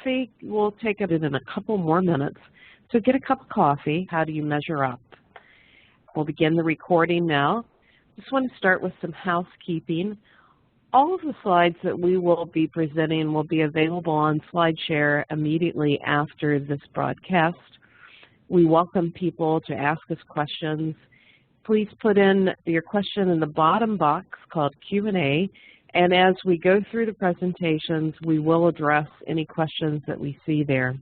coffee, we'll take it in a couple more minutes. So get a cup of coffee. How do you measure up? We'll begin the recording now. Just want to start with some housekeeping. All of the slides that we will be presenting will be available on SlideShare immediately after this broadcast. We welcome people to ask us questions. Please put in your question in the bottom box called Q&A, and as we go through the presentations, we will address any questions that we see there.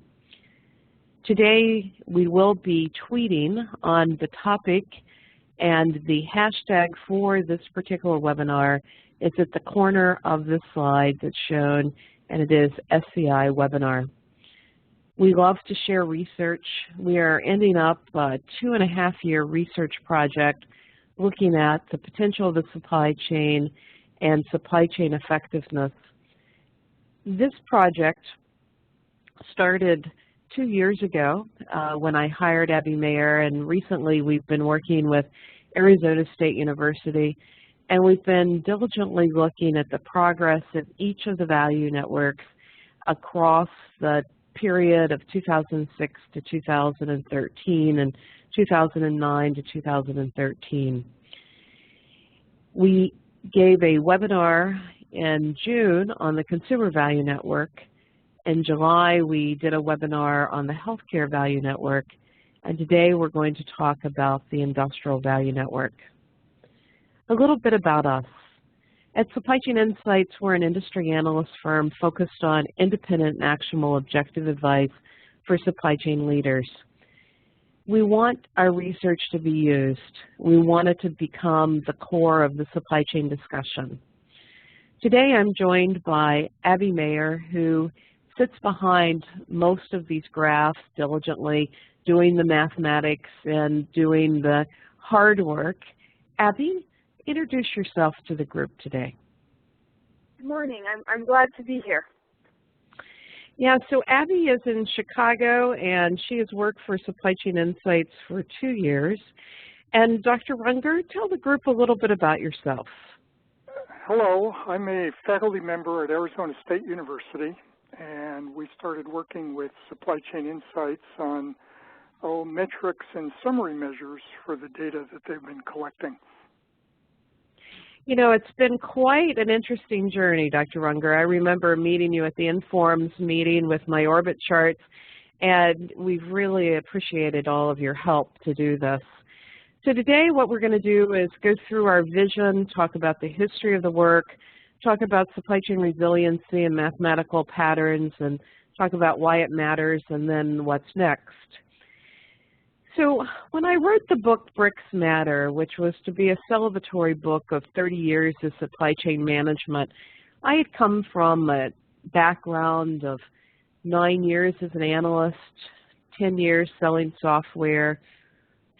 Today, we will be tweeting on the topic, and the hashtag for this particular webinar is at the corner of the slide that's shown, and it is SCI Webinar. We love to share research. We are ending up a 2.5-year research project looking at the potential of the supply chain and supply chain effectiveness. This project started 2 years ago when I hired Abby Mayer, and recently we've been working with Arizona State University, and we've been diligently looking at the progress of each of the value networks across the period of 2006 to 2013 and 2009 to 2013. We gave a webinar in June on the Consumer Value Network. In July, we did a webinar on the Healthcare Value Network, and today we're going to talk about the Industrial Value Network. A little bit about us. At Supply Chain Insights, we're an industry analyst firm focused on independent and actionable objective advice for supply chain leaders. We want our research to be used. We want it to become the core of the supply chain discussion. Today I'm joined by Abby Mayer, who sits behind most of these graphs diligently, doing the mathematics and doing the hard work. Abby, introduce yourself to the group today. Good morning. I'm glad to be here. Yeah, so Abby is in Chicago, and she has worked for Supply Chain Insights for 2 years. And Dr. Runger, tell the group a little bit about yourself. Hello. I'm a faculty member at Arizona State University, and we started working with Supply Chain Insights on metrics and summary measures for the data that they've been collecting. You know, it's been quite an interesting journey, Dr. Runger. I remember meeting you at the Informs meeting with my orbit charts, and we've really appreciated all of your help to do this. So today what we're going to do is go through our vision, talk about the history of the work, talk about supply chain resiliency and mathematical patterns, and talk about why it matters, and then what's next. So when I wrote the book Bricks Matter, which was to be a celebratory book of 30 years of supply chain management, I had come from a background of 9 years as an analyst, 10 years selling software,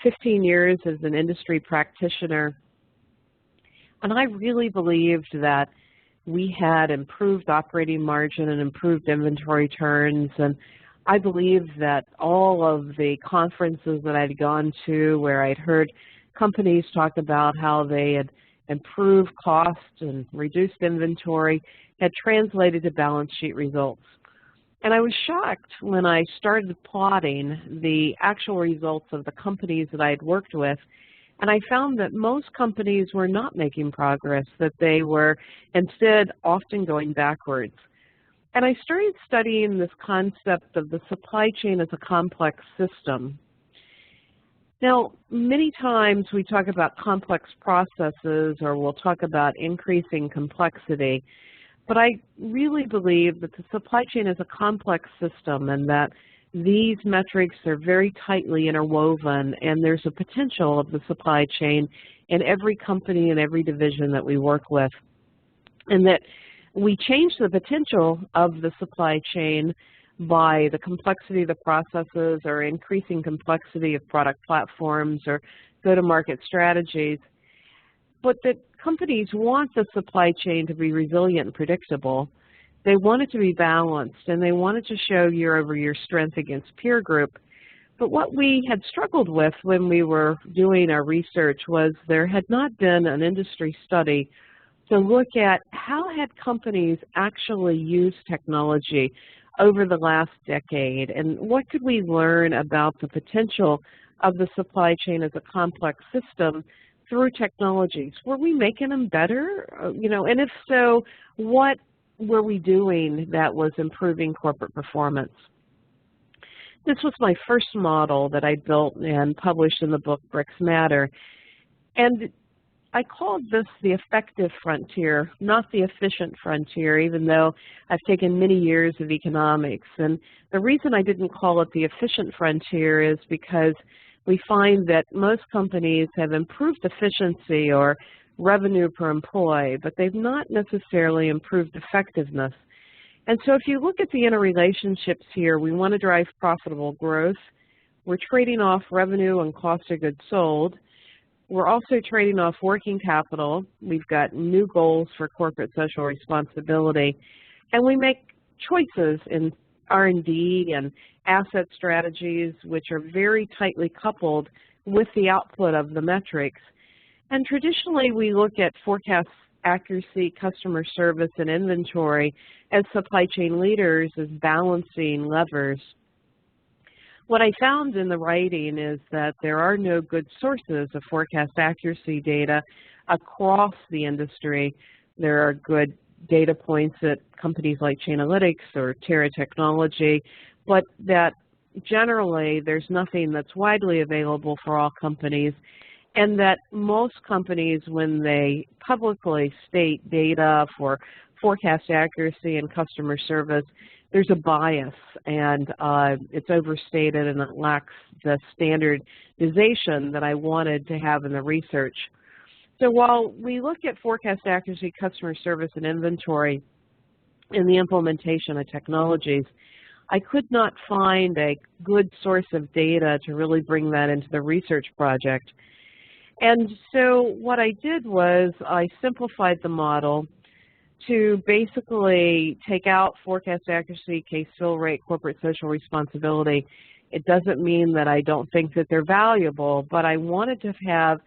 15 years as an industry practitioner, and I really believed that we had improved operating margin and improved inventory turns, and I believe that all of the conferences that I'd gone to where I'd heard companies talk about how they had improved cost and reduced inventory had translated to balance sheet results. And I was shocked when I started plotting the actual results of the companies that I had worked with, and I found that most companies were not making progress, that they were instead often going backwards. And I started studying this concept of the supply chain as a complex system. Now, many times we talk about complex processes, or we'll talk about increasing complexity, but I really believe that the supply chain is a complex system and that these metrics are very tightly interwoven, and there's a potential of the supply chain in every company and every division that we work with, and that we change the potential of the supply chain by the complexity of the processes or increasing complexity of product platforms or go-to-market strategies, but that companies want the supply chain to be resilient and predictable. They want it to be balanced, and they want it to show year-over-year strength against peer group. But what we had struggled with when we were doing our research was there had not been an industry study to look at how had companies actually used technology over the last decade, and what could we learn about the potential of the supply chain as a complex system through technologies? Were we making them better? And if so, what were we doing that was improving corporate performance? This was my first model that I built and published in the book Bricks Matter. And I called this the effective frontier, not the efficient frontier, even though I've taken many years of economics. And the reason I didn't call it the efficient frontier is because we find that most companies have improved efficiency or revenue per employee, but they've not necessarily improved effectiveness. And so if you look at the interrelationships here, we want to drive profitable growth. We're trading off revenue and cost of goods sold. We're also trading off working capital. We've got new goals for corporate social responsibility. And we make choices in R&D and asset strategies which are very tightly coupled with the output of the metrics. And traditionally we look at forecast accuracy, customer service, and inventory as supply chain leaders as balancing levers. What I found in the writing is that there are no good sources of forecast accuracy data across the industry. There are good data points at companies like Chainalytics or Terra Technology, but that generally there's nothing that's widely available for all companies, and that most companies, when they publicly state data for forecast accuracy and customer service, there's a bias, and it's overstated and it lacks the standardization that I wanted to have in the research. So while we look at forecast accuracy, customer service, and inventory in the implementation of technologies, I could not find a good source of data to really bring that into the research project. And so what I did was I simplified the model to basically take out forecast accuracy, case fill rate, corporate social responsibility. It doesn't mean that I don't think that they're valuable, but I wanted to have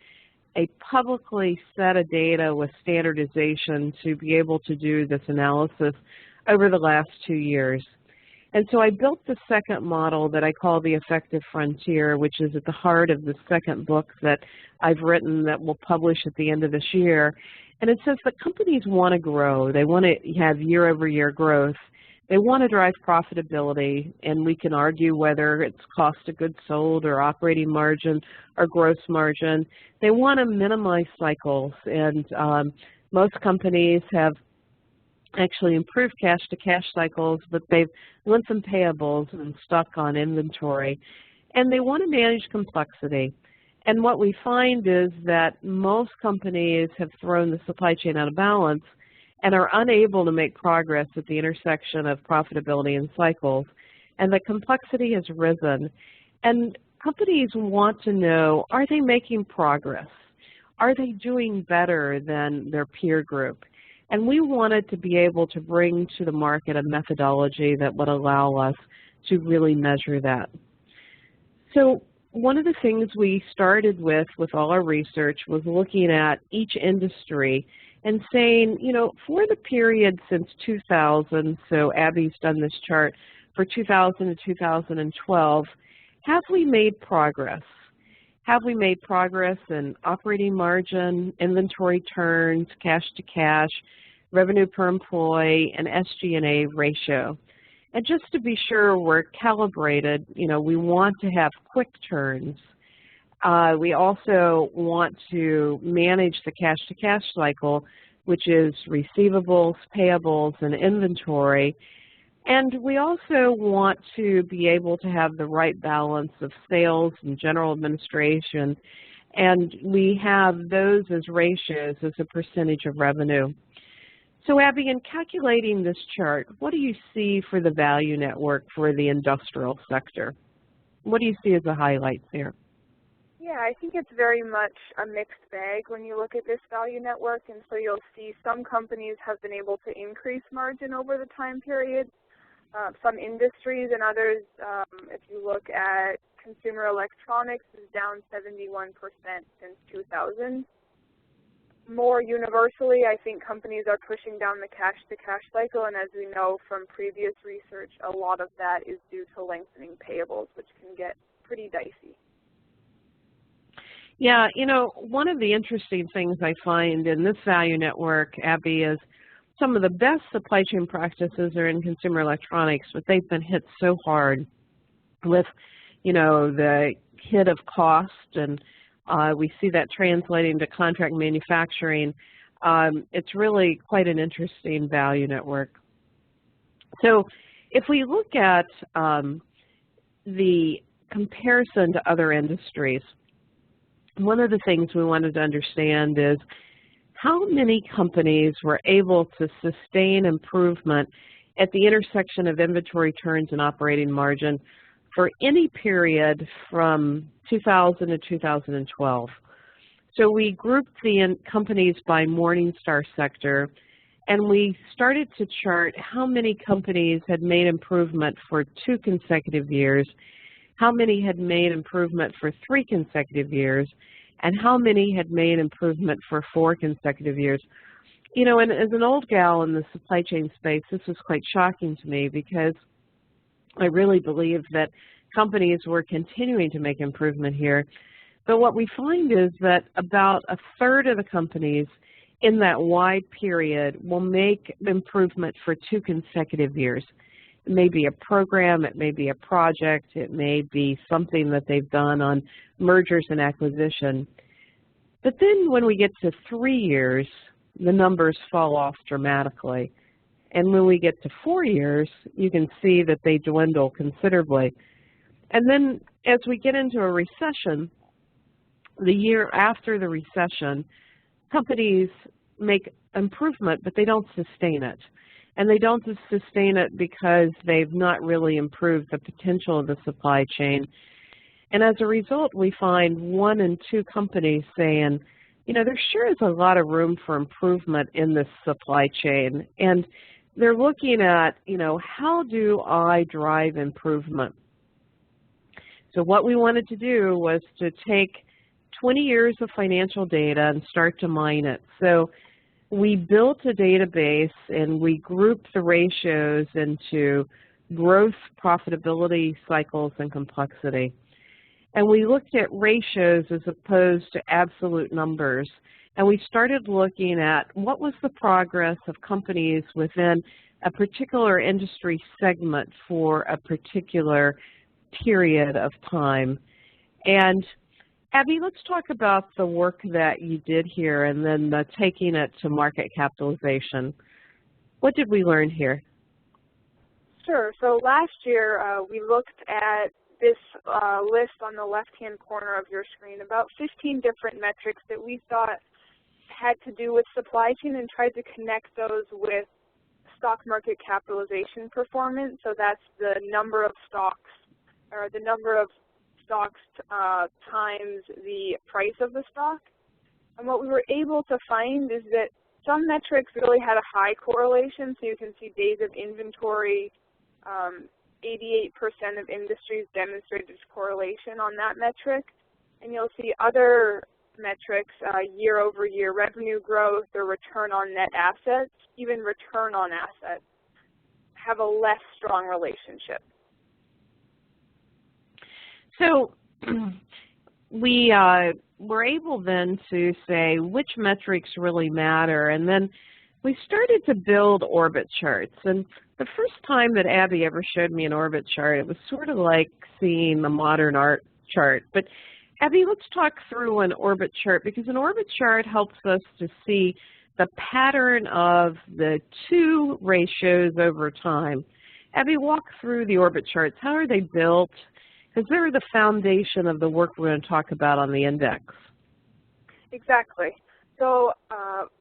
a publicly set of data with standardization to be able to do this analysis over the last 2 years. And so I built the second model that I call the effective frontier, which is at the heart of the second book that I've written that we'll publish at the end of this year. And it says that companies want to grow. They want to have year-over-year growth. They want to drive profitability, and we can argue whether it's cost of goods sold or operating margin or gross margin. They want to minimize cycles, and most companies have actually improved cash-to-cash cycles, but they've lengthened payables and stuck on inventory. And they want to manage complexity. And what we find is that most companies have thrown the supply chain out of balance and are unable to make progress at the intersection of profitability and cycles. And the complexity has risen. And companies want to know, are they making progress? Are they doing better than their peer group? And we wanted to be able to bring to the market a methodology that would allow us to really measure that. So one of the things we started with all our research was looking at each industry and saying, you know, for the period since 2000, so Abby's done this chart, for 2000 to 2012, have we made progress? Have we made progress in operating margin, inventory turns, cash to cash, revenue per employee, and SG&A ratio? And just to be sure we're calibrated, you know, we want to have quick turns. We also want to manage the cash-to-cash cycle, which is receivables, payables, and inventory. And we also want to be able to have the right balance of sales and general administration, and we have those as ratios as a percentage of revenue. So Abby, in calculating this chart, what do you see for the value network for the industrial sector? What do you see as the highlights there? Yeah, I think it's very much a mixed bag when you look at this value network, and so you'll see some companies have been able to increase margin over the time period. Some industries and others, if you look at consumer electronics, is down 71% since 2000. more universally, I think companies are pushing down the cash-to-cash cycle, and as we know from previous research, a lot of that is due to lengthening payables, which can get pretty dicey. Yeah, you know, one of the interesting things I find in this value network, Abby, is some of the best supply chain practices are in consumer electronics, but they've been hit so hard with, you know, the hit of cost, and we see that translating to contract manufacturing. It's really quite an interesting value network. So if we look at the comparison to other industries, one of the things we wanted to understand is how many companies were able to sustain improvement at the intersection of inventory turns and operating margin for any period from 2000 to 2012. So we grouped the companies by Morningstar sector, and we started to chart how many companies had made improvement for 2 consecutive years, how many had made improvement for 3 consecutive years, and how many had made improvement for 4 consecutive years. You know, and as an old gal in the supply chain space, this was quite shocking to me because I really believe that companies were continuing to make improvement here. But what we find is that about a third of the companies in that wide period will make improvement for 2 consecutive years. It may be a program, it may be a project, it may be something that they've done on mergers and acquisition. But then when we get to 3 years, the numbers fall off dramatically. And when we get to 4 years, you can see that they dwindle considerably. And then as we get into a recession, the year after the recession, companies make improvement, but they don't sustain it. And they don't sustain it because they've not really improved the potential of the supply chain. And as a result, we find 1 in 2 companies saying, you know, there sure is a lot of room for improvement in this supply chain. And they're looking at, you know, how do I drive improvement? So what we wanted to do was to take 20 years of financial data and start to mine it. So we built a database and we grouped the ratios into growth, profitability, cycles, and complexity. And we looked at ratios as opposed to absolute numbers. And we started looking at what was the progress of companies within a particular industry segment for a particular period of time. And Abby, let's talk about the work that you did here and then taking it to market capitalization. What did we learn here? Sure. So last year we looked at this list on the left-hand corner of your screen, about 15 different metrics that we thought had to do with supply chain and tried to connect those with stock market capitalization performance. So that's the number of stocks, or the number of stocks times the price of the stock. And what we were able to find is that some metrics really had a high correlation. So you can see days of inventory, 88% of industries demonstrated correlation on that metric. And you'll see other metrics, year-over-year revenue growth or return on net assets, even return on assets, have a less strong relationship. So we were able then to say which metrics really matter, and then we started to build orbit charts. And the first time that Abby ever showed me an orbit chart, it was sort of like seeing a modern art chart. But Abby, let's talk through an orbit chart, because an orbit chart helps us to see the pattern of the 2 ratios over time. Abby, walk through the orbit charts. How are they built? Because they're the foundation of the work we're going to talk about on the index. Exactly. So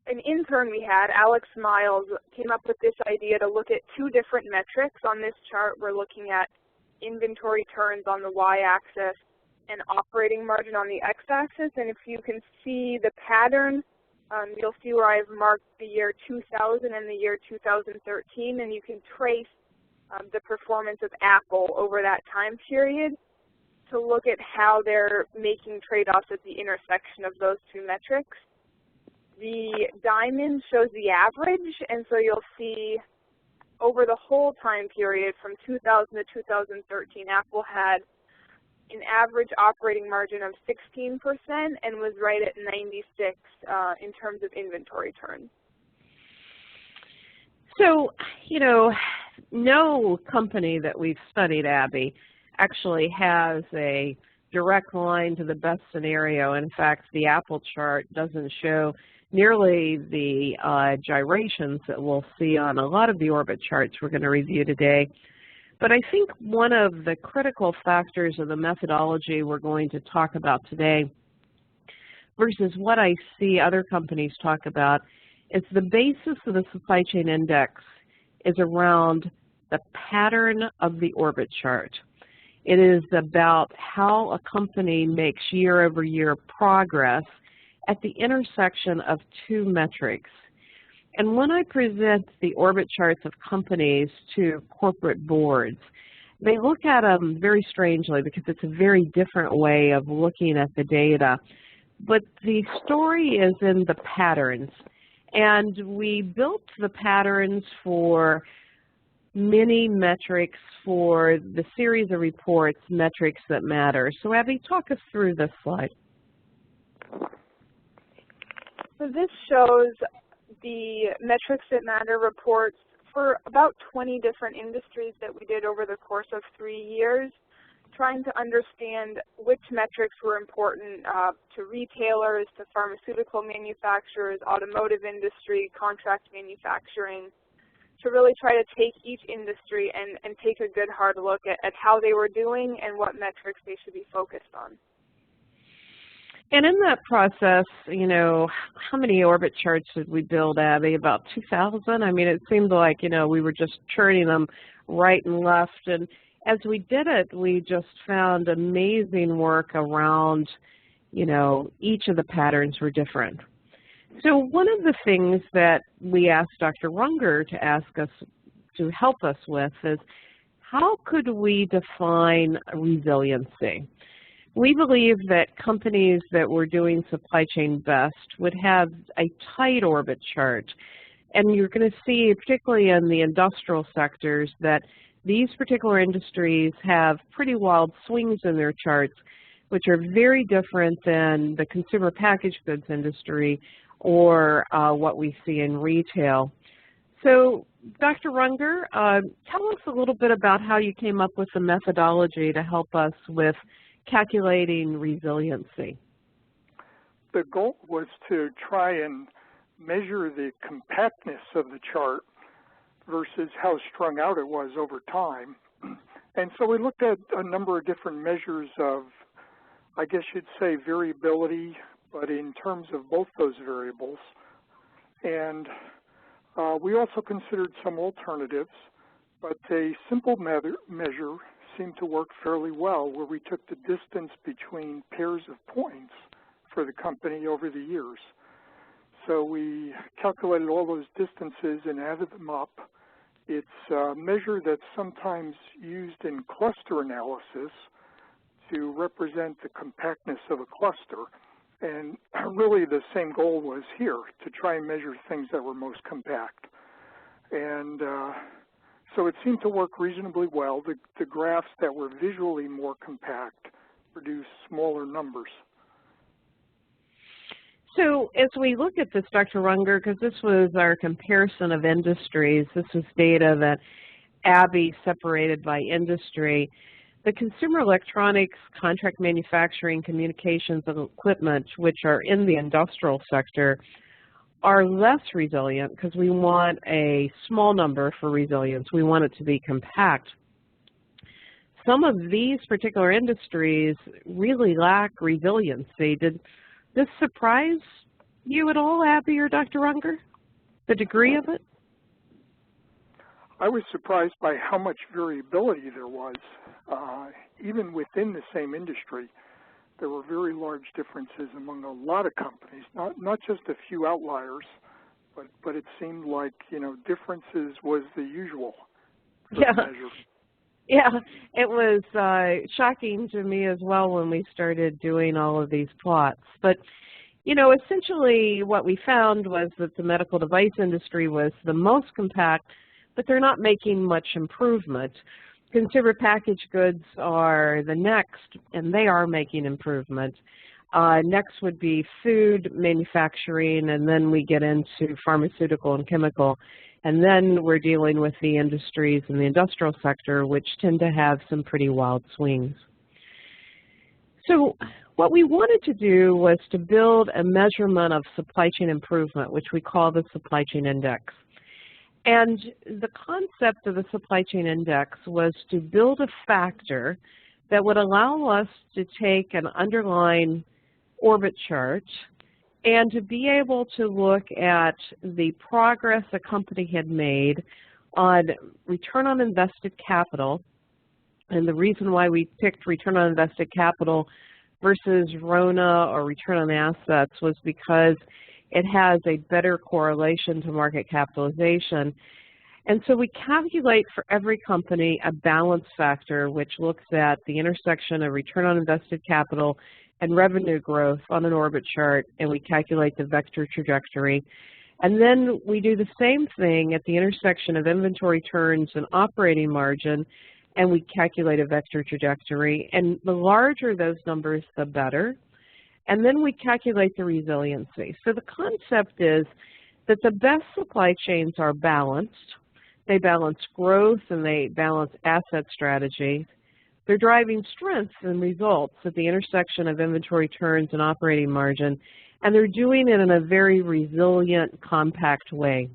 an intern we had, Alex Miles, came up with this idea to look at 2 different metrics. On this chart, we're looking at inventory turns on the y-axis and operating margin on the x-axis. And if you can see the pattern, you'll see where I've marked the year 2000 and the year 2013, and you can trace the performance of Apple over that time period to look at how they're making trade-offs at the intersection of those 2 metrics. The diamond shows the average, and so you'll see over the whole time period from 2000 to 2013, Apple had an average operating margin of 16% and was right at 96 in terms of inventory turns. So, you know, no company that we've studied, Abby, actually has a direct line to the best scenario. In fact, the Apple chart doesn't show nearly the gyrations that we'll see on a lot of the orbit charts we're going to review today. But I think one of the critical factors of the methodology we're going to talk about today versus what I see other companies talk about is the basis of the supply chain index is around the pattern of the orbit chart. It is about how a company makes year-over-year progress at the intersection of two metrics. And when I present the orbit charts of companies to corporate boards, they look at them very strangely because it's a very different way of looking at the data. But the story is in the patterns. And we built the patterns for many metrics for the series of reports, Metrics That Matter. So Abby, talk us through this slide. So this shows the Metrics That Matter reports for about 20 different industries that we did over the course of 3 years, trying to understand which metrics were important to retailers, to pharmaceutical manufacturers, automotive industry, contract manufacturing, to really try to take each industry and take a good hard look at how they were doing and what metrics they should be focused on. And in that process, you know, how many orbit charts did we build, Abby? About 2,000? I mean, it seemed like, you know, we were just churning them right and left. And as we did it, we just found amazing work around, you know, each of the patterns were different. So one of the things that we asked Dr. Runger to ask us, to help us with is, how could we define resiliency? We believe that companies that were doing supply chain best would have a tight orbit chart. And you're going to see, particularly in the industrial sectors, that these particular industries have pretty wild swings in their charts, which are very different than the consumer packaged goods industry or what we see in retail. So, Dr. Runger, tell us a little bit about how you came up with the methodology to help us with calculating resiliency. The goal was to try and measure the compactness of the chart versus how strung out it was over time. And so we looked at a number of different measures of, I guess you'd say, variability, but in terms of both those variables. And we also considered some alternatives, but a simple measure seemed to work fairly well, where we took the distance between pairs of points for the company over the years. So we calculated all those distances and added them up. It's a measure that's sometimes used in cluster analysis to represent the compactness of a cluster. And really the same goal was here, to try and measure things that were most compact. And so it seemed to work reasonably well. The graphs that were visually more compact produced smaller numbers. So as we look at this, Dr. Runger, because this was our comparison of industries, this was data that Abby separated by industry. The consumer electronics, contract manufacturing, communications, and equipment, which are in the industrial sector, are less resilient because we want a small number for resilience. We want it to be compact. Some of these particular industries really lack resiliency. Did this surprise you at all, Abby or Dr. Runger, the degree of it? I was surprised by how much variability there was. Even within the same industry, there were very large differences among a lot of companies, not just a few outliers, but it seemed like, you know, differences was the usual for the measure. Yeah, it was shocking to me as well when we started doing all of these plots. But, essentially what we found was that the medical device industry was the most compact, but they're not making much improvement. Consumer packaged goods are the next, and they are making improvement. Next would be food manufacturing, and then we get into pharmaceutical and chemical. And then we're dealing with the industries in the industrial sector, which tend to have some pretty wild swings. So what we wanted to do was to build a measurement of supply chain improvement, which we call the supply chain index. And the concept of the supply chain index was to build a factor that would allow us to take an underlying orbit chart and to be able to look at the progress a company had made on return on invested capital. And the reason why we picked return on invested capital versus RONA or return on assets was because it has a better correlation to market capitalization. And so we calculate for every company a balance factor which looks at the intersection of return on invested capital and revenue growth on an orbit chart, and we calculate the vector trajectory. And then we do the same thing at the intersection of inventory turns and operating margin, and we calculate a vector trajectory. And the larger those numbers, the better. And then we calculate the resiliency. So the concept is that the best supply chains are balanced. They balance growth and they balance asset strategy. They're driving strengths and results at the intersection of inventory turns and operating margin, and they're doing it in a very resilient, compact way.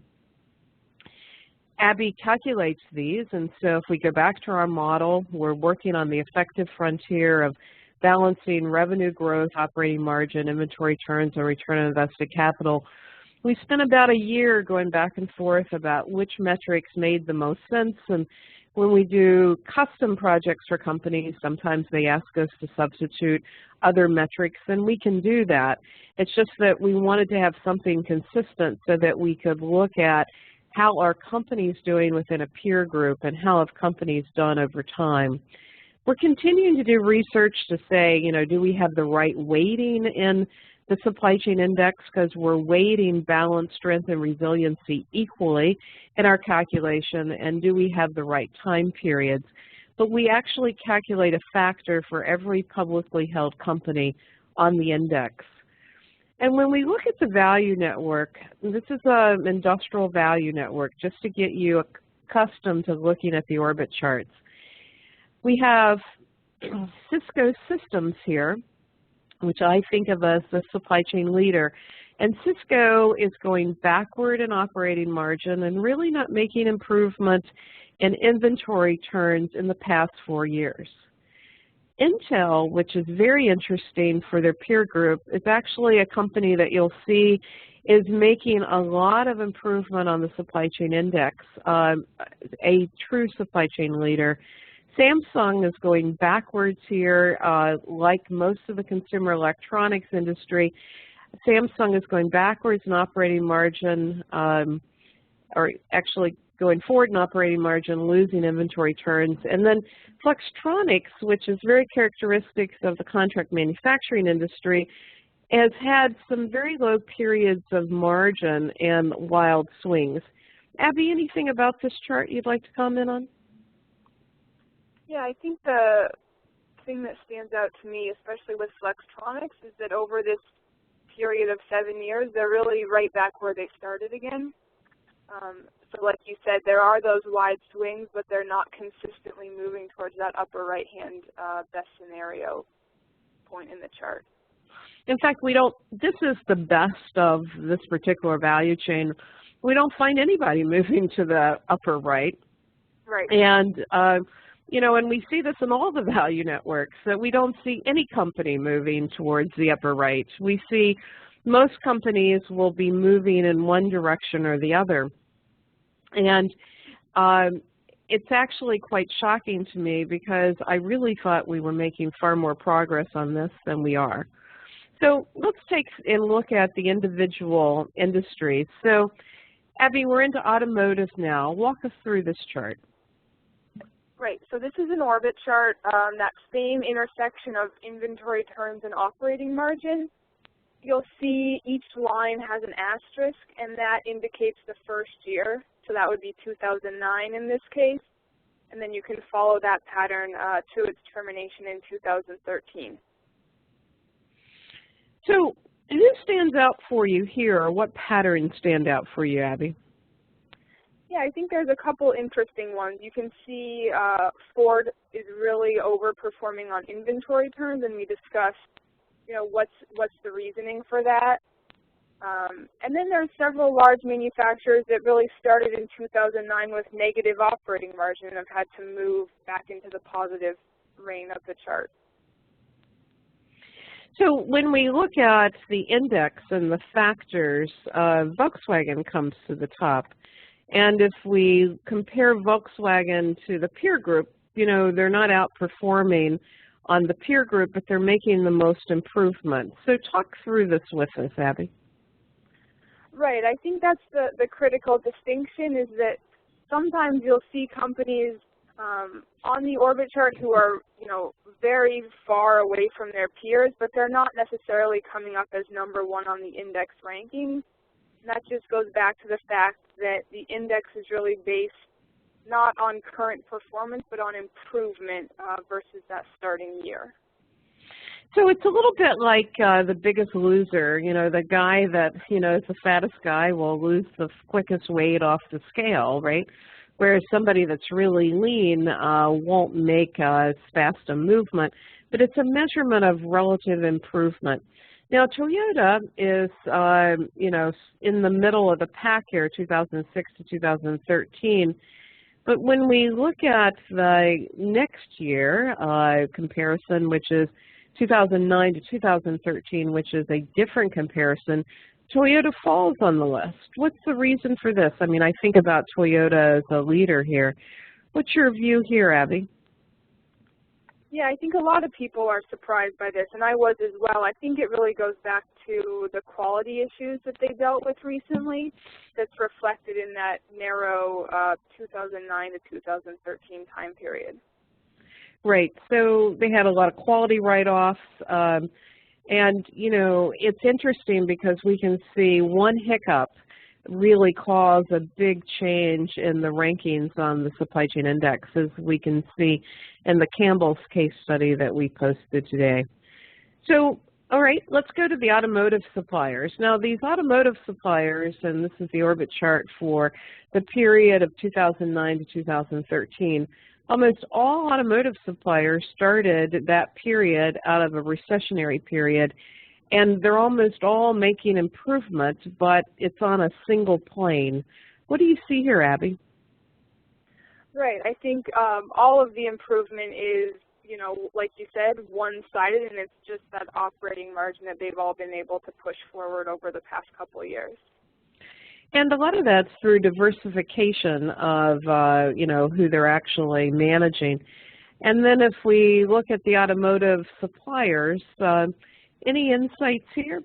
Abby calculates these, and so if we go back to our model, we're working on the effective frontier of balancing revenue growth, operating margin, inventory turns, and return on invested capital. We spent about a year going back and forth about which metrics made the most sense, and when we do custom projects for companies, sometimes they ask us to substitute other metrics, and we can do that. It's just that we wanted to have something consistent so that we could look at how are companies doing within a peer group and how have companies done over time. We're continuing to do research to say, do we have the right weighting in the supply chain index, because we're weighting balance, strength, and resiliency equally in our calculation, and do we have the right time periods? But we actually calculate a factor for every publicly held company on the index. And when we look at the value network, this is an industrial value network, just to get you accustomed to looking at the orbit charts. We have Cisco Systems here, which I think of as the supply chain leader. And Cisco is going backward in operating margin and really not making improvement in inventory turns in the past 4 years. Intel, which is very interesting for their peer group, is actually a company that you'll see is making a lot of improvement on the supply chain index, a true supply chain leader. Samsung is going backwards here, like most of the consumer electronics industry. Samsung is going backwards in operating margin, or actually going forward in operating margin, losing inventory turns. And then Flextronics, which is very characteristics of the contract manufacturing industry, has had some very low periods of margin and wild swings. Abby, anything about this chart you'd like to comment on? Yeah, I think the thing that stands out to me, especially with Flextronics, is that over this period of 7 years, they're really right back where they started again. So like you said, there are those wide swings, but they're not consistently moving towards that upper right-hand best scenario point in the chart. In fact, this is the best of this particular value chain. We don't find anybody moving to the upper right. Right. And and we see this in all the value networks, that we don't see any company moving towards the upper right. We see most companies will be moving in one direction or the other. And it's actually quite shocking to me, because I really thought we were making far more progress on this than we are. So let's take a look at the individual industries. So Abby, we're into automotive now. Walk us through this chart. Right, so this is an orbit chart, that same intersection of inventory turns and operating margin. you'll see each line has an asterisk, and that indicates the first year. So that would be 2009 in this case. And then you can follow that pattern to its termination in 2013. So who stands out for you here, or what patterns stand out for you, Abby? Yeah, I think there's a couple interesting ones. You can see Ford is really overperforming on inventory turns, and we discussed, what's the reasoning for that. And then there's several large manufacturers that really started in 2009 with negative operating margin and have had to move back into the positive reign of the chart. So when we look at the index and the factors, Volkswagen comes to the top. And if we compare Volkswagen to the peer group, they're not outperforming on the peer group, but they're making the most improvement. So talk through this with us, Abby. Right. I think that's the critical distinction, is that sometimes you'll see companies on the orbit chart who are, very far away from their peers, but they're not necessarily coming up as number one on the index rankings. And that just goes back to the fact that the index is really based not on current performance, but on improvement versus that starting year. So it's a little bit like The Biggest Loser. The guy that, is the fattest guy will lose the quickest weight off the scale, right? Whereas somebody that's really lean won't make as fast a movement, but it's a measurement of relative improvement. Now, Toyota is, in the middle of the pack here, 2006 to 2013. But when we look at the next year comparison, which is 2009 to 2013, which is a different comparison, Toyota falls on the list. What's the reason for this? I mean, I think about Toyota as a leader here. What's your view here, Abby? Yeah, I think a lot of people are surprised by this, and I was as well. I think it really goes back to the quality issues that they dealt with recently that's reflected in that narrow 2009 to 2013 time period. Right. So they had a lot of quality write-offs. And, it's interesting because we can see one hiccup really cause a big change in the rankings on the supply chain index, as we can see in the Campbell's case study that we posted today. So, all right, let's go to the automotive suppliers. Now, these automotive suppliers, and this is the orbit chart for the period of 2009 to 2013, almost all automotive suppliers started that period out of a recessionary period, and they're almost all making improvements, but it's on a single plane. What do you see here, Abby? Right. I think all of the improvement is, like you said, one-sided, and it's just that operating margin that they've all been able to push forward over the past couple of years. And a lot of that's through diversification of, who they're actually managing. And then if we look at the automotive suppliers, any insights here?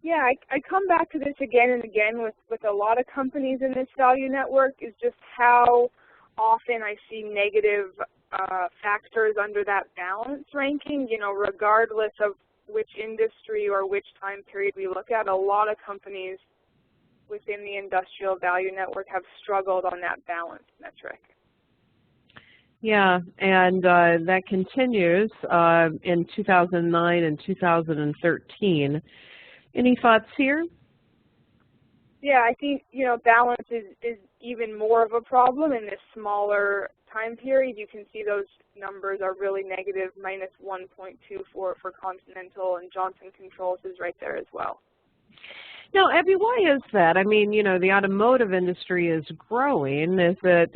Yeah, I come back to this again and again with a lot of companies in this value network, is just how often I see negative factors under that balance ranking, regardless of which industry or which time period we look at. A lot of companies within the industrial value network have struggled on that balance metric. Yeah, and that continues in 2009 and 2013. Any thoughts here? Yeah, I think, balance is even more of a problem in this smaller time period. You can see those numbers are really negative, minus 1.24 for Continental, and Johnson Controls is right there as well. Now, Abby, why is that? I mean, the automotive industry is growing. Is it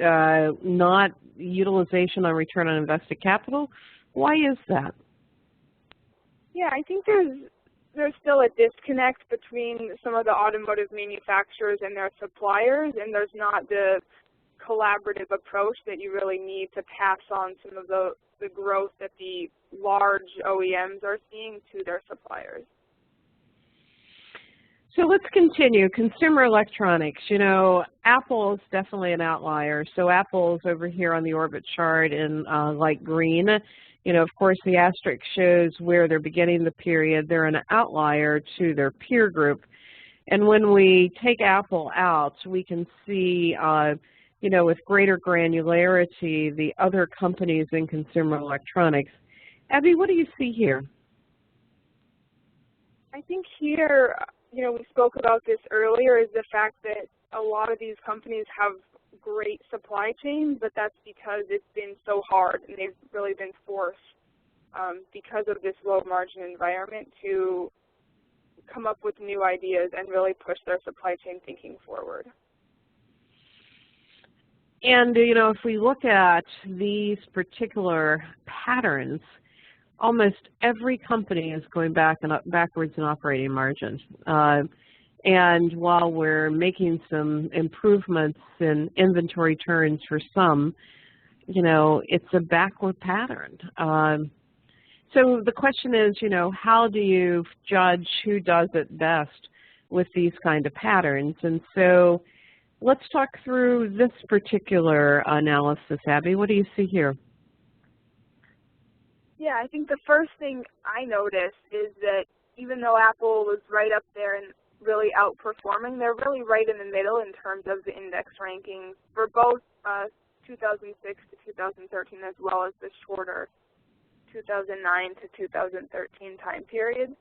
not utilization on return on invested capital? Why is that? Yeah, I think there's still a disconnect between some of the automotive manufacturers and their suppliers, and there's not the collaborative approach that you really need to pass on some of the growth that the large OEMs are seeing to their suppliers. So let's continue. Consumer electronics. You know, Apple is definitely an outlier. So Apple's over here on the orbit chart in light green. You know, of course, the asterisk shows where they're beginning the period. They're an outlier to their peer group. And when we take Apple out, we can see, you know, with greater granularity, the other companies in consumer electronics. Abby, what do you see here? I think here, you know, we spoke about this earlier, is the fact that a lot of these companies have great supply chains, but that's because it's been so hard and they've really been forced because of this low margin environment to come up with new ideas and really push their supply chain thinking forward. And, you know, if we look at these particular patterns, almost every company is going backwards in operating margins. And while we're making some improvements in inventory turns for some, you know, it's a backward pattern. So the question is, you know, how do you judge who does it best with these kind of patterns? And so let's talk through this particular analysis, Abby. What do you see here? Yeah, I think the first thing I noticed is that even though Apple was right up there and really outperforming, they're really right in the middle in terms of the index rankings for both 2006 to 2013 as well as the shorter 2009 to 2013 time period.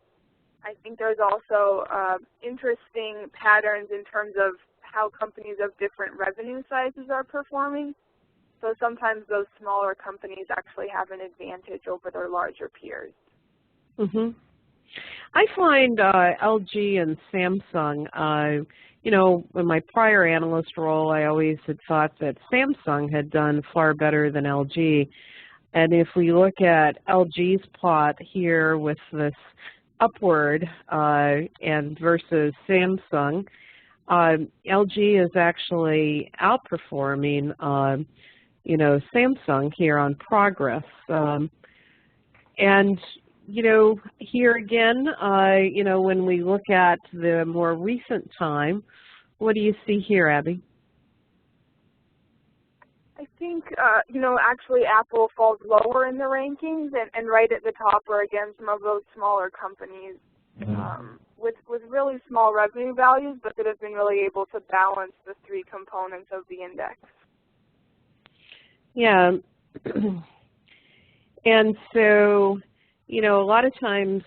I think there's also interesting patterns in terms of how companies of different revenue sizes are performing. So sometimes those smaller companies actually have an advantage over their larger peers. Mm-hmm. I find LG and Samsung, you know, in my prior analyst role, I always had thought that Samsung had done far better than LG. And if we look at LG's plot here with this upward and versus Samsung, LG is actually outperforming you know, Samsung here on progress. And, you know, here again, you know, when we look at the more recent time, what do you see here, Abby? I think, you know, actually Apple falls lower in the rankings, and right at the top are, again, some of those smaller companies with really small revenue values, but that have been really able to balance the three components of the index. Yeah, and so, you know, a lot of times,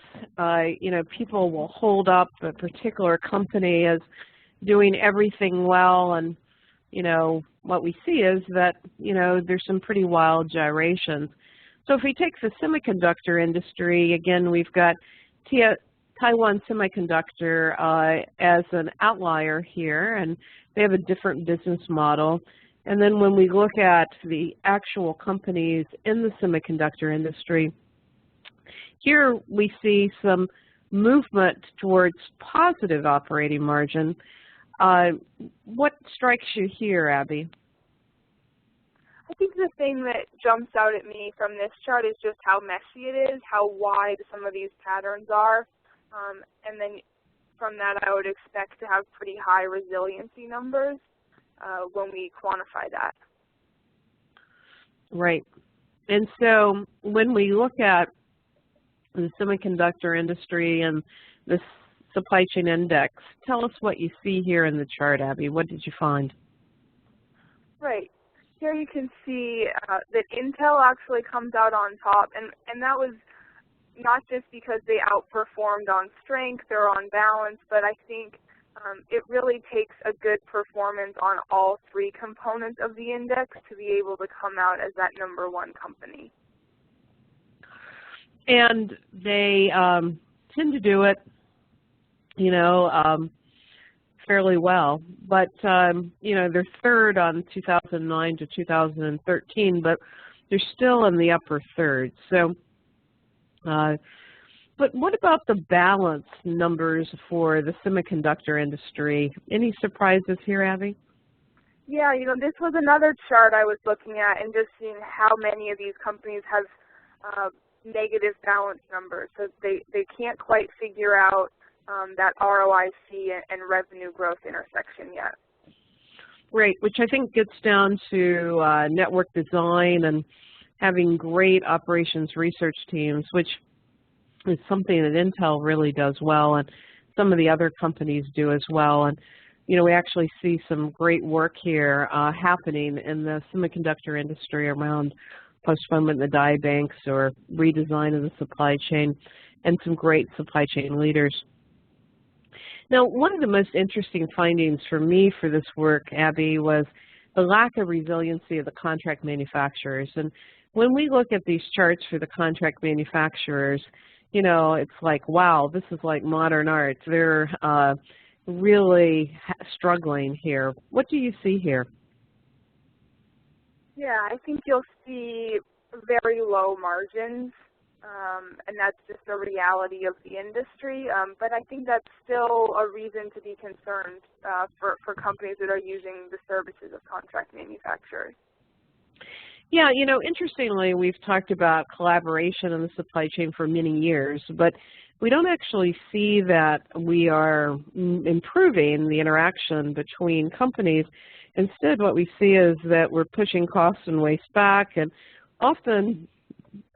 you know, people will hold up a particular company as doing everything well, and, you know, what we see is that, you know, there's some pretty wild gyrations. So if we take the semiconductor industry, again, we've got Taiwan Semiconductor as an outlier here, and they have a different business model. And then when we look at the actual companies in the semiconductor industry, here we see some movement towards positive operating margin. What strikes you here, Abby? I think the thing that jumps out at me from this chart is just how messy it is, how wide some of these patterns are. And then from that, I would expect to have pretty high resiliency numbers when we quantify that. Right. And so when we look at the semiconductor industry and this supply chain index, tell us what you see here in the chart, Abby. What did you find? Right. Here you can see that Intel actually comes out on top, and that was not just because they outperformed on strength or on balance, but I think it really takes a good performance on all three components of the index to be able to come out as that #1 company. And they tend to do it, you know, fairly well. But, you know, they're third on 2009 to 2013, but they're still in the upper third. So, but what about the balance numbers for the semiconductor industry? Any surprises here, Abby? Yeah, you know, this was another chart I was looking at and just seeing how many of these companies have negative balance numbers. So they can't quite figure out that ROIC and revenue growth intersection yet. Right, which I think gets down to network design and having great operations research teams, which is something that Intel really does well, and some of the other companies do as well. And you know, we actually see some great work here happening in the semiconductor industry around postponement in the die banks or redesign of the supply chain, and some great supply chain leaders. Now, one of the most interesting findings for me for this work, Abby, was the lack of resiliency of the contract manufacturers. And when we look at these charts for the contract manufacturers, you know, it's like, wow, this is like modern art. They're really struggling here. What do you see here? Yeah, I think you'll see very low margins, and that's just the reality of the industry. But I think that's still a reason to be concerned for companies that are using the services of contract manufacturers. Yeah, you know, interestingly, we've talked about collaboration in the supply chain for many years, but we don't actually see that we are improving the interaction between companies. Instead, what we see is that we're pushing costs and waste back, and often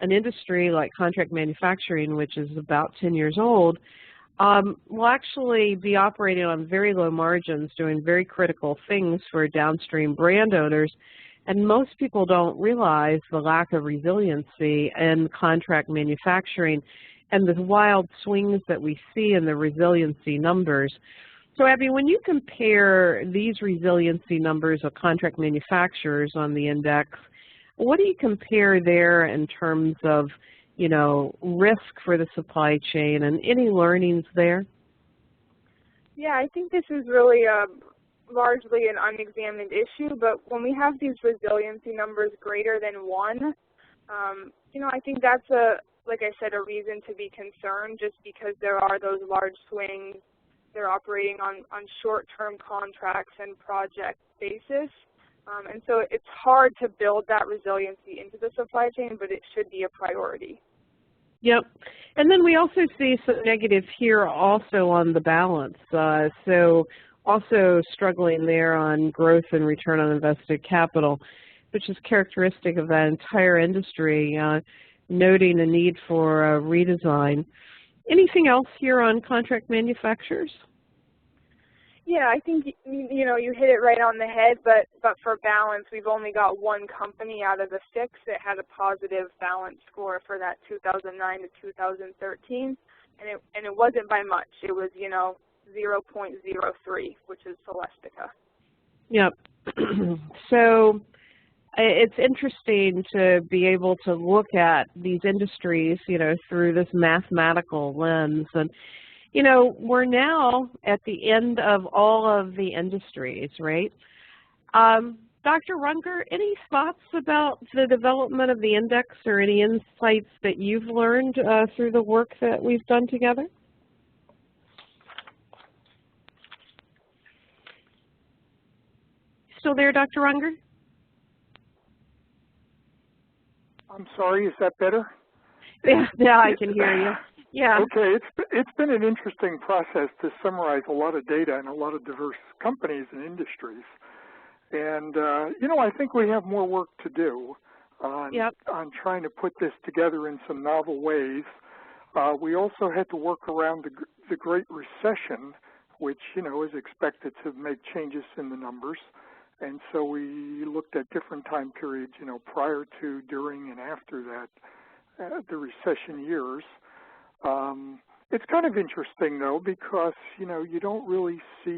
an industry like contract manufacturing, which is about 10 years old, will actually be operating on very low margins, doing very critical things for downstream brand owners. And most people don't realize the lack of resiliency in contract manufacturing and the wild swings that we see in the resiliency numbers. So, Abby, when you compare these resiliency numbers of contract manufacturers on the index, what do you compare there in terms of, you know, risk for the supply chain and any learnings there? Yeah, I think this is really largely an unexamined issue, but when we have these resiliency numbers greater than 1, you know, I think that's like I said, a reason to be concerned, just because there are those large swings. They're operating on short-term contracts and project basis. And so it's hard to build that resiliency into the supply chain, but it should be a priority. Yep. And then we also see some negative here also on the balance. So also struggling there on growth and return on invested capital, which is characteristic of that entire industry, noting a need for a redesign. Anything else here on contract manufacturers? Yeah, I think, you know, you hit it right on the head, but for balance, we've only got one company out of the 6 that had a positive balance score for that 2009 to 2013, and it wasn't by much. It was, you know, 0.03, which is Celestica. Yep. So it's interesting to be able to look at these industries, you know, through this mathematical lens. And, you know, we're now at the end of all of the industries, right? Dr. Runger, any thoughts about the development of the index or any insights that you've learned through the work that we've done together? Still there, Dr. Runger? I'm sorry, is that better? Yeah, I can hear you. Yeah. Okay, it's been an interesting process to summarize a lot of data and a lot of diverse companies and industries. And, you know, I think we have more work to do on trying to put this together in some novel ways. We also had to work around the Great Recession, which, you know, is expected to make changes in the numbers. And so we looked at different time periods, you know, prior to, during, and after that, the recession years. It's kind of interesting, though, because, you know, you don't really see,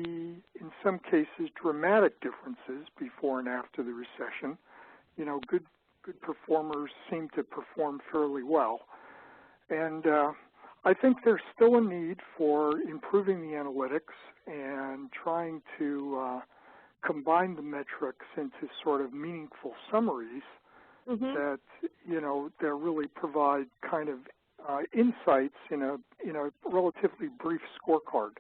in some cases, dramatic differences before and after the recession. You know, good performers seem to perform fairly well. And I think there's still a need for improving the analytics and trying to combine the metrics into sort of meaningful summaries that, you know, that really provide kind of insights in a relatively brief scorecard.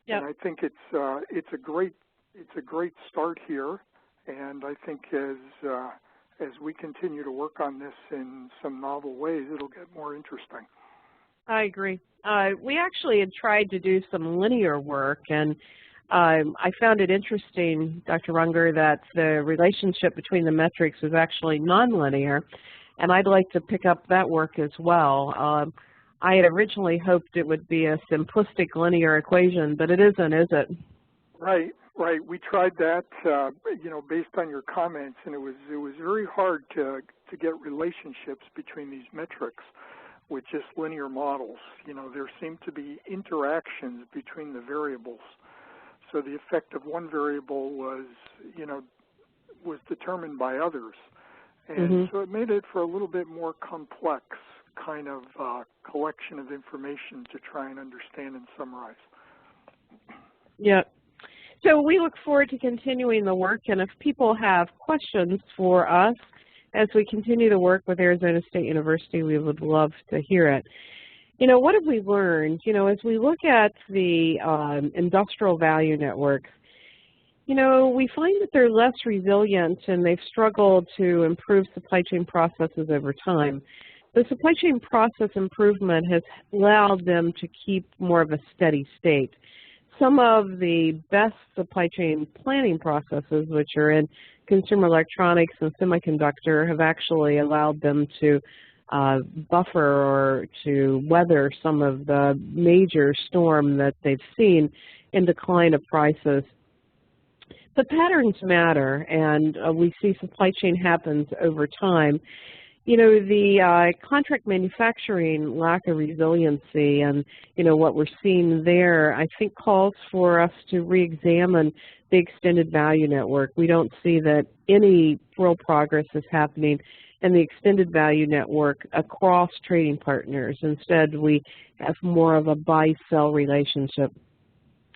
Yep. And I think it's a great start here. And I think as we continue to work on this in some novel ways, it'll get more interesting. I agree. We actually had tried to do some linear work, and I found it interesting, Dr. Runger, that the relationship between the metrics is actually nonlinear, and I'd like to pick up that work as well. I had originally hoped it would be a simplistic linear equation, but it isn't, is it? Right, right. We tried that, you know, based on your comments, and it was very hard to get relationships between these metrics with just linear models. You know, there seemed to be interactions between the variables. So the effect of one variable was, you know, was determined by others. And so it made it for a little bit more complex kind of collection of information to try and understand and summarize. Yeah. So we look forward to continuing the work, and if people have questions for us as we continue to work with Arizona State University, we would love to hear it. You know, what have we learned? You know, as we look at the industrial value networks, you know, we find that they're less resilient and they've struggled to improve supply chain processes over time. The supply chain process improvement has allowed them to keep more of a steady state. Some of the best supply chain planning processes, which are in consumer electronics and semiconductor, have actually allowed them to buffer or to weather some of the major storm that they've seen in decline of prices. But patterns matter, and we see supply chain happens over time. You know, the contract manufacturing lack of resiliency and, you know, what we're seeing there, I think calls for us to re-examine the extended value network. We don't see that any real progress is happening in the extended value network across trading partners. Instead, we have more of a buy-sell relationship.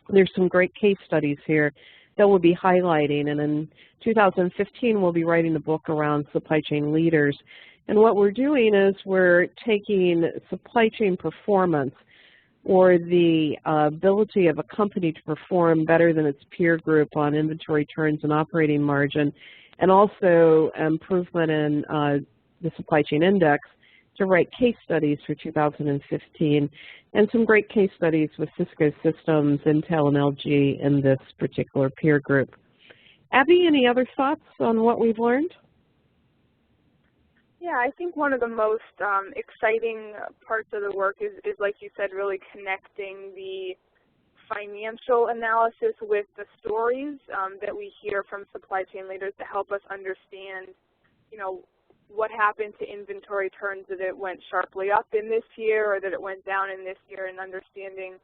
There's some great case studies here that we'll be highlighting, and in 2015 we'll be writing a book around supply chain leaders. And what we're doing is we're taking supply chain performance, or the ability of a company to perform better than its peer group on inventory turns and operating margin, and also improvement in the supply chain index, to write case studies for 2015, and some great case studies with Cisco Systems, Intel, and LG in this particular peer group. Abby, any other thoughts on what we've learned? Yeah, I think one of the most exciting parts of the work is, like you said, really connecting the financial analysis with the stories that we hear from supply chain leaders to help us understand, you know, what happened to inventory turns, that it went sharply up in this year or that it went down in this year, and understanding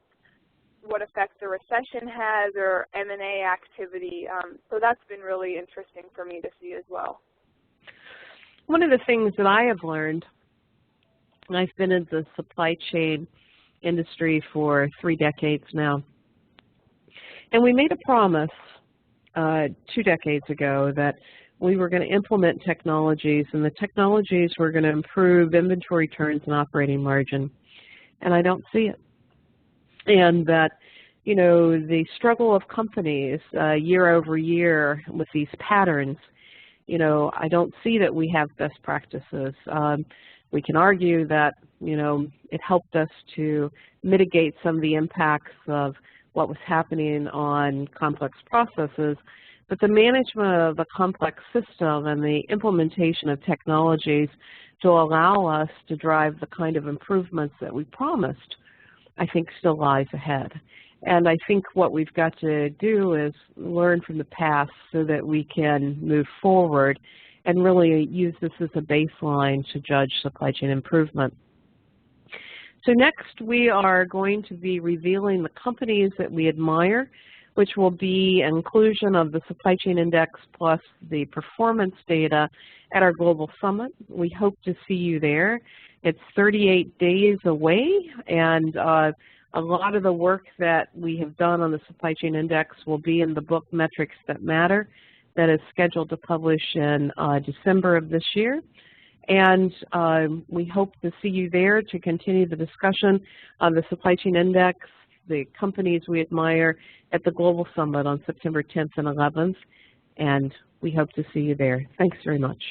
what effect the recession has or M&A activity. So that's been really interesting for me to see as well. One of the things that I have learned, and I've been in the supply chain industry for 3 decades now, and we made a promise 2 decades ago that we were going to implement technologies, and the technologies were going to improve inventory turns and operating margin, and I don't see it. And that, you know, the struggle of companies year over year with these patterns, you know, I don't see that we have best practices. We can argue that, you know, it helped us to mitigate some of the impacts of what was happening on complex processes, but the management of a complex system and the implementation of technologies to allow us to drive the kind of improvements that we promised, I think still lies ahead. And I think what we've got to do is learn from the past so that we can move forward and really use this as a baseline to judge supply chain improvement. So next we are going to be revealing the companies that we admire, which will be inclusion of the Supply Chain Index plus the performance data at our Global Summit. We hope to see you there. It's 38 days away, and a lot of the work that we have done on the Supply Chain Index will be in the book Metrics That Matter that is scheduled to publish in December of this year. And we hope to see you there to continue the discussion on the Supply Chain Index, the companies we admire, at the Global Summit on September 10th and 11th. And we hope to see you there. Thanks very much.